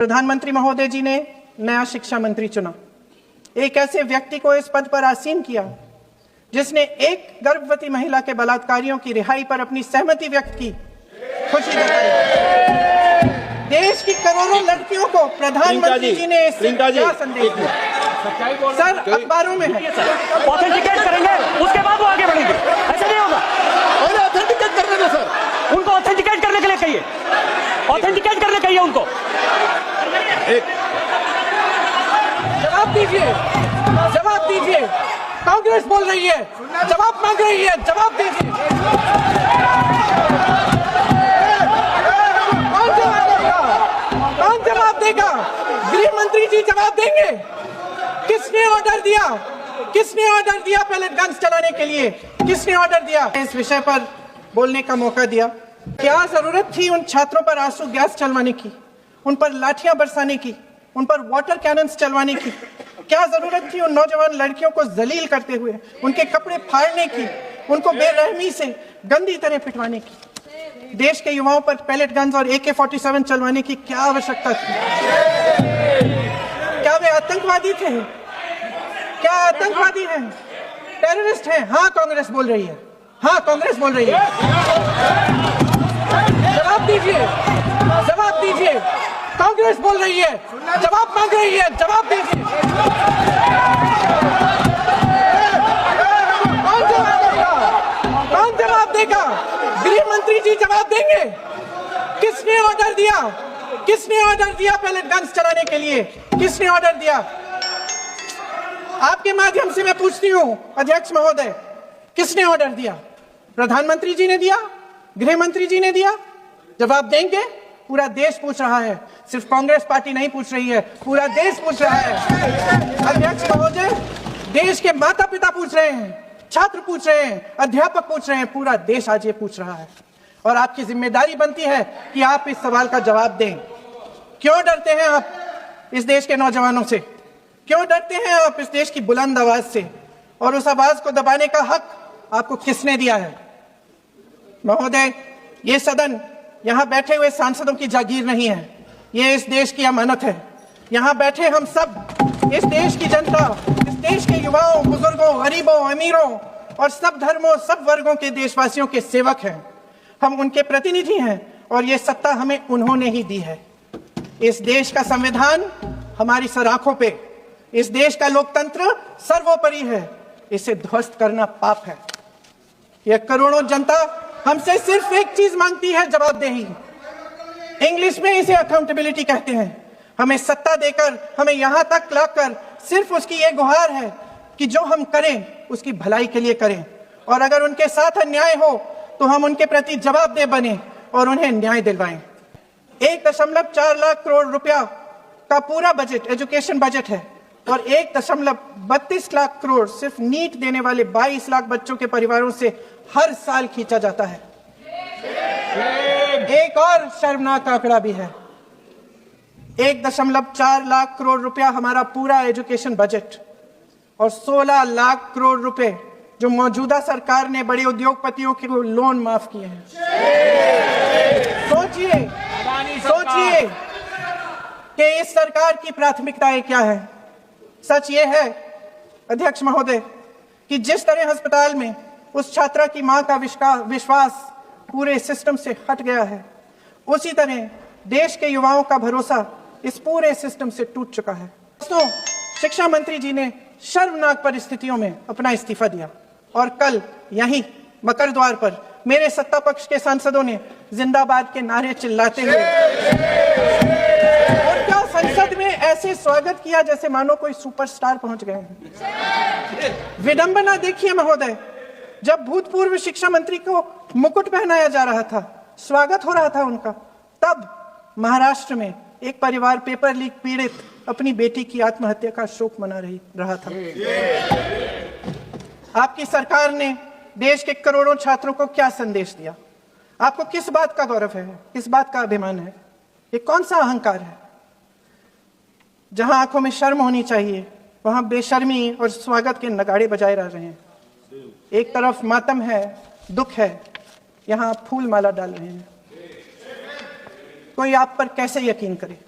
प्रधानमंत्री महोदय जी ने नया शिक्षा मंत्री चुना। एक ऐसे व्यक्ति को इस पद पर आसीन किया जिसने एक गर्भवती महिला के बलात्कारियों की रिहाई पर अपनी सहमति व्यक्त की, खुशी जताई। देश की करोड़ों लड़कियों को प्रधानमंत्री जी ने क्या संदेश दिया? सर, अखबारों में है। ऑथेंटिकेट करेंगे, उसके बाद वो आगे बढ़ेंगे। ऐसा नहीं होगा। और ऑथेंटिकेट करने दो सर, उनको ऑथेंटिकेट करने के लिए कहिए, ऑथेंटिकेट करने कहिए उनको। जवाब दीजिए, जवाब दीजिए। कांग्रेस बोल रही है, जवाब मांग रही है, जवाब दीजिए। कौन जवाब देगा? गृह मंत्री जी जवाब देंगे। किसने ऑर्डर दिया? किसने ऑर्डर दिया पैलेट गन्स चलाने के लिए? किसने ऑर्डर दिया? इस विषय पर बोलने का मौका दिया। क्या जरूरत थी उन छात्रों पर आंसू गैस चलवाने की, उन पर लाठियां बरसाने की, उन पर वाटर कैनन्स चलवाने की? क्या जरूरत थी उन नौजवान लड़कियों को जलील करते हुए उनके कपड़े फाड़ने की, उनको बेरहमी से गंदी तरह पिटवाने की? देश के युवाओं पर पैलेट गन्स और AK-47 चलवाने की क्या आवश्यकता थी? क्या वे आतंकवादी थे? क्या आतंकवादी हैं? टेररिस्ट हैं? हाँ, कांग्रेस बोल रही है। हाँ, कांग्रेस बोल रही है। जवाब दीजिए, जवाब दीजिए। कांग्रेस बोल रही है, जवाब मांग रही है, जवाब दीजिए। कौन जवाब देगा? कौन जवाब देगा? गृह मंत्री जी जवाब देंगे। किसने ऑर्डर दिया? किसने ऑर्डर दिया पैलेट गन्स चलाने के लिए? किसने ऑर्डर दिया? आपके माध्यम से मैं पूछती हूं अध्यक्ष महोदय, किसने ऑर्डर दिया? प्रधानमंत्री जी ने दिया? गृह मंत्री जी ने दिया? जवाब देंगे? पूरा देश पूछ रहा है, सिर्फ कांग्रेस पार्टी नहीं पूछ रही है, पूरा देश पूछ रहा है। अध्यक्ष महोदय, देश के माता पिता पूछ रहे हैं, छात्र पूछ रहे हैं, अध्यापक पूछ रहे हैं, पूरा देश आज ये पूछ रहा है। और आपकी जिम्मेदारी बनती है कि आप इस सवाल का जवाब दें। क्यों डरते हैं आप इस देश के नौजवानों से? क्यों डरते हैं आप इस देश की बुलंद आवाज से? और उस आवाज को दबाने का हक आपको किसने दिया है? महोदय, ये सदन यहाँ बैठे हुए सांसदों की जागीर नहीं है, ये इस देश की अमानत है। यहाँ बैठे हम सब इस देश की जनता, इस देश के युवाओं, बुजुर्गों, गरीबों, अमीरों और सब धर्मों, सब वर्गों के देशवासियों के सेवक हैं। हम उनके प्रतिनिधि हैं और ये सत्ता हमें उन्होंने ही दी है। इस देश का संविधान हमारी सराखों पे, इस देश का लोकतंत्र सर्वोपरि है। इसे ध्वस्त करना पाप है। यह करोड़ों जनता हमसे सिर्फ एक चीज मांगती है, जवाबदेही। इंग्लिश में इसे अकाउंटेबिलिटी कहते हैं। हमें सत्ता देकर, हमें यहां तक लाकर सिर्फ उसकी ये गुहार है कि जो हम करें उसकी भलाई के लिए करें, और अगर उनके साथ अन्याय हो तो हम उनके प्रति जवाबदेह बने और उन्हें न्याय दिलवाएं। 1.4 लाख करोड़ रुपया का पूरा बजट एजुकेशन बजट है और 1.32 लाख करोड़ सिर्फ नीट देने वाले 22 लाख बच्चों के परिवारों से हर साल खींचा जाता है। एक और शर्मनाक आंकड़ा भी है। 1.4 लाख करोड़ रुपया हमारा पूरा एजुकेशन बजट और 16 लाख करोड़ रुपए जो मौजूदा सरकार ने बड़े उद्योगपतियों के लोन माफ किए हैं। सोचिए, सोचिए कि इस सरकार की प्राथमिकताएं क्या है। सच ये है अध्यक्ष महोदय कि जिस तरह अस्पताल में उस छात्रा की मां का विश्वास पूरे सिस्टम से हट गया है, उसी तरह देश के युवाओं का भरोसा इस पूरे सिस्टम से टूट चुका है। दोस्तों, शिक्षा मंत्री जी ने शर्मनाक परिस्थितियों में अपना इस्तीफा दिया और कल यहीं मकर द्वार पर मेरे सत्ता पक्ष के सांसदों ने जिंदाबाद के नारे चिल्लाते हुए उनका संसद में ऐसे स्वागत किया जैसे मानो कोई सुपरस्टार पहुंच गए हैं। विडंबना देखिए महोदय, जब भूतपूर्व शिक्षा मंत्री को मुकुट पहनाया जा रहा था, स्वागत हो रहा था उनका, तब महाराष्ट्र में एक परिवार पेपर लीक पीड़ित अपनी बेटी की आत्महत्या का शोक मना रहा था। आपकी सरकार ने देश के करोड़ों छात्रों को क्या संदेश दिया? आपको किस बात का गौरव है, किस बात का अभिमान है? ये कौन सा अहंकार है? जहां आंखों में शर्म होनी चाहिए वहां बेशर्मी और स्वागत के नगाड़े बजाए रह रहे हैं। एक तरफ मातम है, दुख है, यहाँ फूल माला डाल रहे हैं। कोई आप पर कैसे यकीन करे?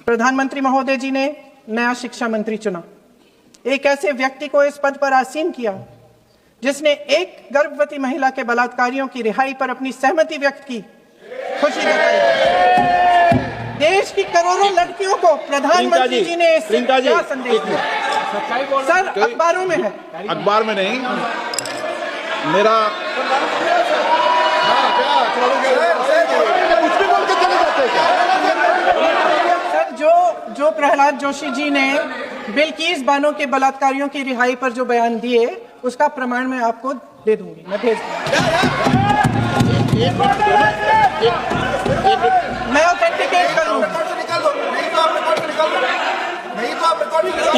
प्रधानमंत्री महोदय जी ने नया शिक्षा मंत्री चुना, एक ऐसे व्यक्ति को इस पद पर आसीन किया जिसने एक गर्भवती महिला के बलात्कारियों की रिहाई पर अपनी सहमति व्यक्त की, खुशी जताई। देश की करोड़ों लड़कियों को प्रधानमंत्री जी ने इससे क्या संदेश दिया? सर, अखबारों में है, अखबार में नहीं, मेरा कुछ भी बोल के चले जाते हैं। सर, जो प्रहलाद जोशी जी ने बिल्किस बानो के बलात्कारियों की रिहाई पर जो बयान दिए, उसका प्रमाण मैं आपको दे दूंगी, मैं भेज दूंगी, मैं ऑथेंटिकेट करूंगा।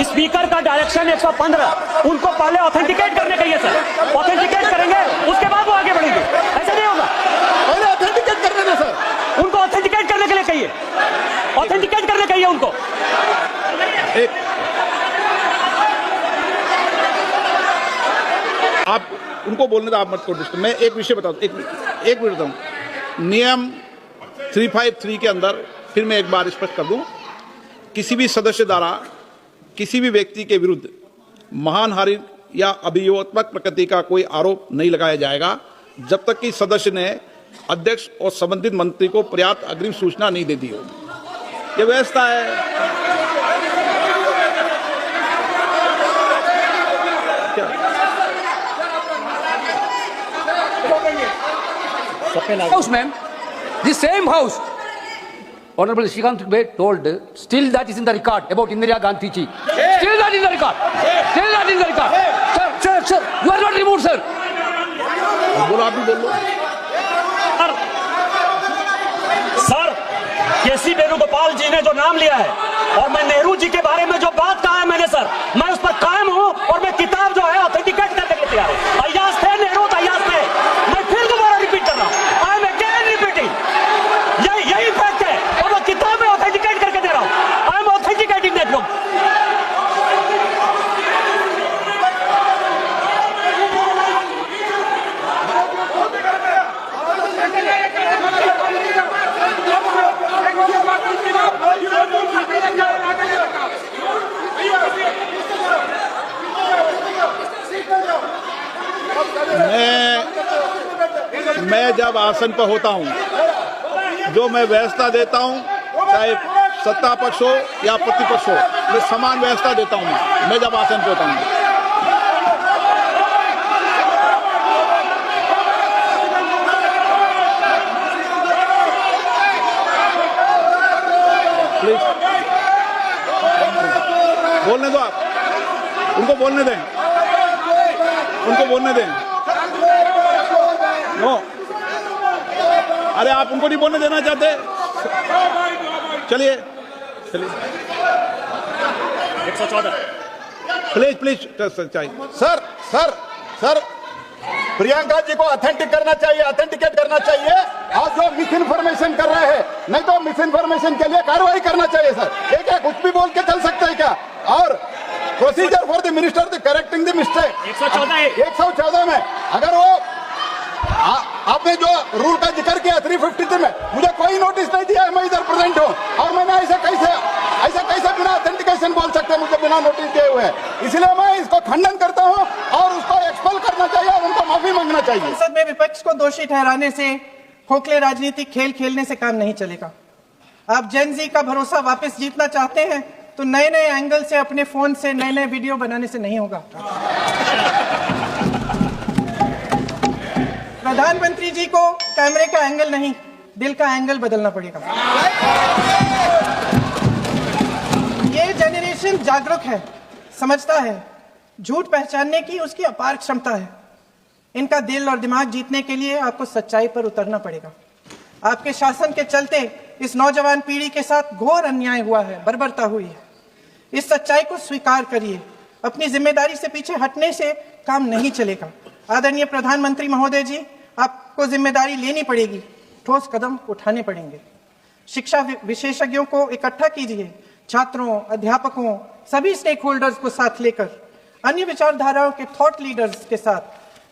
स्पीकर का डायरेक्शन 115, उनको पहले ऑथेंटिकेट करने कहिए सर, ऑथेंटिकेट करेंगे उसके बाद वो आगे बढ़ेंगे, ऐसा नहीं होगा। पहले ऑथेंटिकेट करने दो सर, उनको ऑथेंटिकेट करने के लिए कहिए, ऑथेंटिकेट करने कहिए उनको। आप उनको बोलने दो, आप मत करो। मैं एक विषय बता दूं, एक मिनट बताऊं। नियम 353 के अंदर फिर मैं एक बार स्पष्ट कर दूं, किसी भी सदस्य द्वारा किसी भी व्यक्ति के विरुद्ध मानहानि या अभियोगात्मक प्रकृति का कोई आरोप नहीं लगाया जाएगा जब तक कि सदस्य ने अध्यक्ष और संबंधित मंत्री को पर्याप्त अग्रिम सूचना नहीं दे दी हो। यह व्यवस्था है। House, ma'am. The same house. Honorable Shrikant told, still that is in the record about Indira Gandhi ji. Still that is in the record. Still that is in the record. Sir, you are not removed, sir. बोलो, आप भी बोल लो। Sir, केसी वेणुगोपाल जी ने जो नाम लिया है और मैं नेहरू जी के बारे में जो बात कहा है मैंने, सर मैं उस पर कायम हूं और मैं किताब जो है ऑथेंटिकेट करने के लिए तैयार हूं। अय्याज थे नेहरू, अय्याज थे। मैं फिर दोबारा रिपीट कर रहा हूं, आई एम अगेन रिपीटिंग, यही फैक्ट है और मैं किताब में ऑथेंटिकेट करके दे रहा हूं। I am authenticating that book. मैं जब आसन पर होता हूं, जो मैं व्यवस्था देता हूं, चाहे सत्ता पक्ष हो या प्रतिपक्ष हो, मैं समान व्यवस्था देता हूं। मैं जब आसन पर होता हूं, प्लीज बोलने दो, आप उनको बोलने दें, उनको बोलने दें। नो, अरे आप उनको नहीं बोलने देना चाहते? चलिए 114 प्लीज चाहिए। सर प्रियंका जी को ऑथेंटिक करना चाहिए, ऑथेंटिकेट करना चाहिए, और जो मिस इन्फॉर्मेशन कर रहे हैं, नहीं तो मिस इन्फॉर्मेशन के लिए कार्रवाई करना चाहिए सर। ये क्या कुछ भी बोल के चल सकता है क्या? और procedure for the minister the correcting the mistake 114 में अगर वो आपने जो रूल का जिक्र किया 353 में, मुझे कोई नोटिस नहीं दिया है, मैं इधर प्रेजेंट हूँ, और मैंने ऐसा कैसे बिना ऑथेंटिकेशन बोल सकते हैं मुझे बिना नोटिस दिए हुए? इसलिए मैं इसको खंडन करता हूँ और उसको एक्सपेल करना चाहिए और उनको माफी मांगना चाहिए। संसद में विपक्ष को दोषी ठहराने से, खोखले राजनीतिक खेल खेलने से काम नहीं चलेगा। आप जेन जी का भरोसा वापस जीतना चाहते हैं तो नए नए एंगल से, अपने फोन से नए नए वीडियो बनाने से नहीं होगा। प्रधानमंत्री जी को कैमरे का एंगल नहीं, दिल का एंगल बदलना पड़ेगा। ये जनरेशन जागरूक है, समझता है, झूठ पहचानने की उसकी अपार क्षमता है। इनका दिल और दिमाग जीतने के लिए आपको सच्चाई पर उतरना पड़ेगा। आपके शासन के चलते इस नौजवान पीढ़ी के साथ घोर अन्याय हुआ है, बर्बरता हुई है। इस सच्चाई को स्वीकार करिए। अपनी जिम्मेदारी से पीछे हटने से काम नहीं चलेगा। आदरणीय प्रधानमंत्री महोदय जी, आपको जिम्मेदारी लेनी पड़ेगी, ठोस कदम उठाने पड़ेंगे। शिक्षा विशेषज्ञों को इकट्ठा कीजिए, छात्रों, अध्यापकों, सभी स्टेक होल्डर्स को साथ लेकर, अन्य विचारधाराओं के थॉट लीडर्स के साथ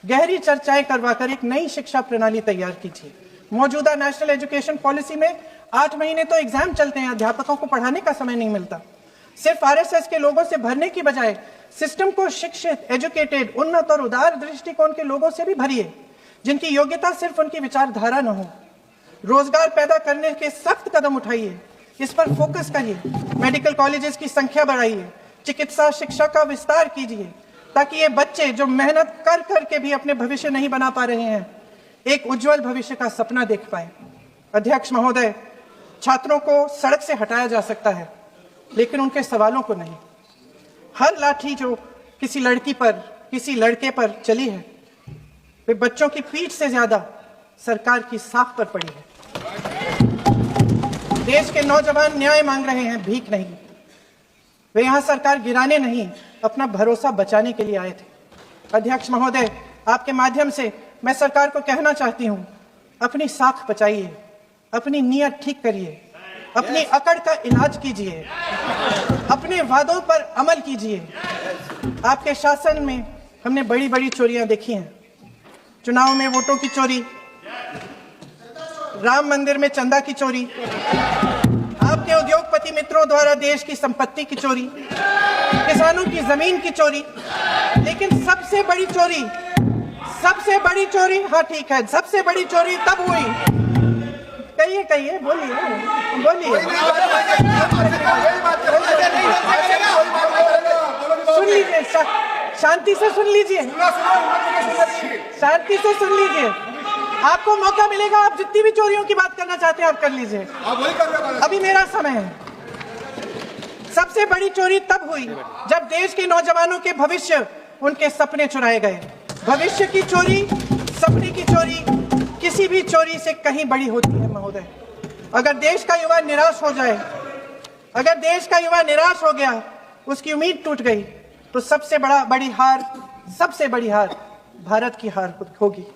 गहरी चर्चाएं करवाकर एक नई शिक्षा प्रणाली तैयार कीजिए। मौजूदा नेशनल एजुकेशन पॉलिसी में 8 महीने तो एग्जाम चलते हैं, अध्यापकों को पढ़ाने का समय नहीं मिलता। सिर्फ आरएसएस के लोगों से भरने की बजाय सिस्टम को शिक्षित, एजुकेटेड, उन्नत और उदार दृष्टिकोण के लोगों से भी भरिए, जिनकी योग्यता सिर्फ उनकी विचारधारा न हो। रोजगार पैदा करने के सख्त कदम उठाइए, इस पर फोकस करिए। मेडिकल कॉलेजेस की संख्या बढ़ाइए, चिकित्सा शिक्षा का विस्तार कीजिए, ताकि ये बच्चे जो मेहनत कर करके भी अपने भविष्य नहीं बना पा रहे हैं, एक उज्जवल भविष्य का सपना देख पाए। अध्यक्ष महोदय, छात्रों को सड़क से हटाया जा सकता है, लेकिन उनके सवालों को नहीं। हर लाठी जो किसी लड़की पर, किसी लड़के पर चली है, वे बच्चों की पीठ से ज्यादा सरकार की साख पर पड़ी है। देश के नौजवान न्याय मांग रहे हैं, भीख नहीं। वे यहां सरकार गिराने नहीं, अपना भरोसा बचाने के लिए आए थे। अध्यक्ष महोदय, आपके माध्यम से मैं सरकार को कहना चाहती हूं, अपनी साख बचाइए, अपनी नीयत ठीक करिए, अपनी अकड़ का इलाज कीजिए, अपने वादों पर अमल कीजिए। आपके शासन में हमने बड़ी बड़ी चोरियां देखी हैं। चुनाव में वोटों की चोरी, राम मंदिर में चंदा की चोरी, आपके उद्योगपति मित्रों द्वारा देश की संपत्ति की चोरी, किसानों की जमीन की चोरी। लेकिन सबसे बड़ी चोरी, हाँ ठीक है, सबसे बड़ी चोरी तब हुई। कहिए, बोलिए। सुन लीजिए, शांति से सुन लीजिए, शांति से सुन लीजिए। आपको मौका मिलेगा, आप जितनी भी चोरियों की बात करना चाहते हैं आप कर लीजिए, अभी मेरा समय है। सबसे बड़ी चोरी तब हुई जब देश के नौजवानों के भविष्य, उनके सपने चुराए गए। भविष्य की चोरी, सपने की चोरी किसी भी चोरी से कहीं बड़ी होती है महोदय। अगर देश का युवा निराश हो जाए, अगर देश का युवा निराश हो गया, उसकी उम्मीद टूट गई, तो सबसे बड़ी हार भारत की हार होगी।